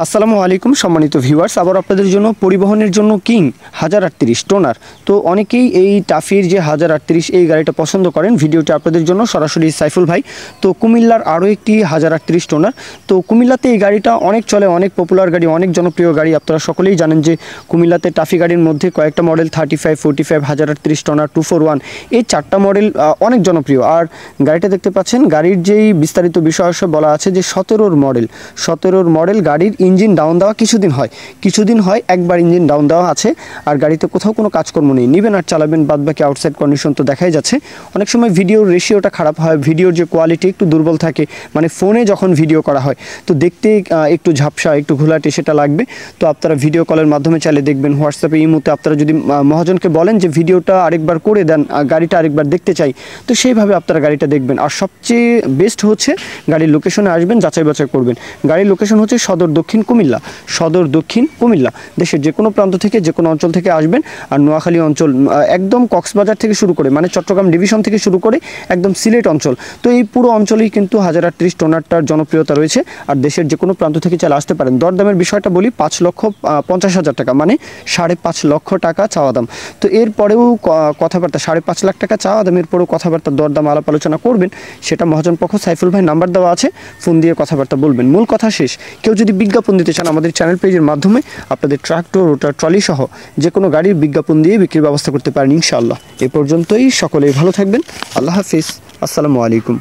আসসালামু আলাইকুম সম্মানিত ভিউয়ার্স, আবার আপনাদের জন্য পরিবহনের জন্য কিং 1038 টোনার। তো অনেকেই এই টাফির যে 1038 এই গাড়িটা পছন্দ করেন। ভিডিওটি আপনাদের জন্য সরাসরি সাইফুল ভাই। তো কুমিল্লার আরও একটি 1038 টোনার। তো কুমিল্লাতে এই গাড়িটা অনেক চলে, অনেক পপুলার গাড়ি, অনেক জনপ্রিয় গাড়ি। আপনারা সকলেই জানেন যে কুমিল্লাতে টাফি গাড়ির মধ্যে কয়েকটা মডেল 35, 45, 1038 টোনার, 241 এই চারটা মডেল অনেক জনপ্রিয়। আর গাড়িটা দেখতে পাচ্ছেন, গাড়ির যেই বিস্তারিত বিষয় বলা আছে যে 17 মডেল গাড়ির ইঞ্জিন ডাউন দেওয়া কিছুদিন হয় একবার ইঞ্জিন ডাউন দেওয়া আছে। আর গাড়িতে কোথাও কোনো কাজকর্ম নেই, নেবেন আর চালাবেন, বাদবাকি আউটসাইড কন্ডিশন তো দেখাই যাচ্ছে। অনেক সময় ভিডিওর রেশিওটা খারাপ হয়, ভিডিওর যে কোয়ালিটি একটু দুর্বল থাকে, মানে ফোনে যখন ভিডিও করা হয় তো দেখতে একটু ঝাপসা, একটু ঘোলাটে সেটা লাগবে। তো আপনারা ভিডিও কলের মাধ্যমে চাইলে দেখবেন। হোয়াটসঅ্যাপে এই মুহূর্তে আপনারা যদি মহাজনকে বলেন যে ভিডিওটা আরেকবার করে দেন, গাড়িটা আরেকবার দেখতে চাই, তো সেইভাবে আপনারা গাড়িটা দেখবেন। আর সবচেয়ে বেস্ট হচ্ছে গাড়ির লোকেশনে আসবেন, যাচাই বাছাই করবেন। গাড়ির লোকেশন হচ্ছে সদর দক্ষিণ কুমিল্লা। দেশের যে কোনো প্রান্ত থেকে, যে কোনো অঞ্চল থেকে আসবেন। আর নোয়াখালী অঞ্চল একদম কক্সবাজার থেকে শুরু করে, মানে চট্টগ্রাম ডিভিশন থেকে শুরু করে একদম সিলেট অঞ্চল, তো এই পুরো অঞ্চলেই কিন্তু 1038 টোনারটার জনপ্রিয়তা রয়েছে। আর দেশের যে কোনো প্রান্ত থেকে চাইলে আসতে পারেন। দরদামের বিষয়টা বলি, 5,50,000 টাকা, মানে 5.5 লক্ষ টাকা চাওয়া দাম। তো এরপরেও কথাবার্তা 5.5 লাখ টাকা চাওয়া দাম, এরপরেও কথাবার্তা দরদাম আলাপ আলোচনা করবেন। সেটা মহাজন পক্ষ সাইফুল ভাই নাম্বার দেওয়া আছে, ফোন দিয়ে কথাবার্তা বলবেন। মূল কথা শেষ। কেউ যদি বিজ্ঞাপন দিতে চান আমাদের চ্যানেল পেজের মাধ্যমে আপনাদের ট্রাক্টর, রোটার, ট্রলি সহ যে কোনো গাড়ির বিজ্ঞাপন দিয়ে বিক্রির ব্যবস্থা করতে পারেন ইনশাআল্লাহ। এ পর্যন্তই, সকলেই ভালো থাকবেন। আল্লাহ হাফিজ, আসসালামু আলাইকুম।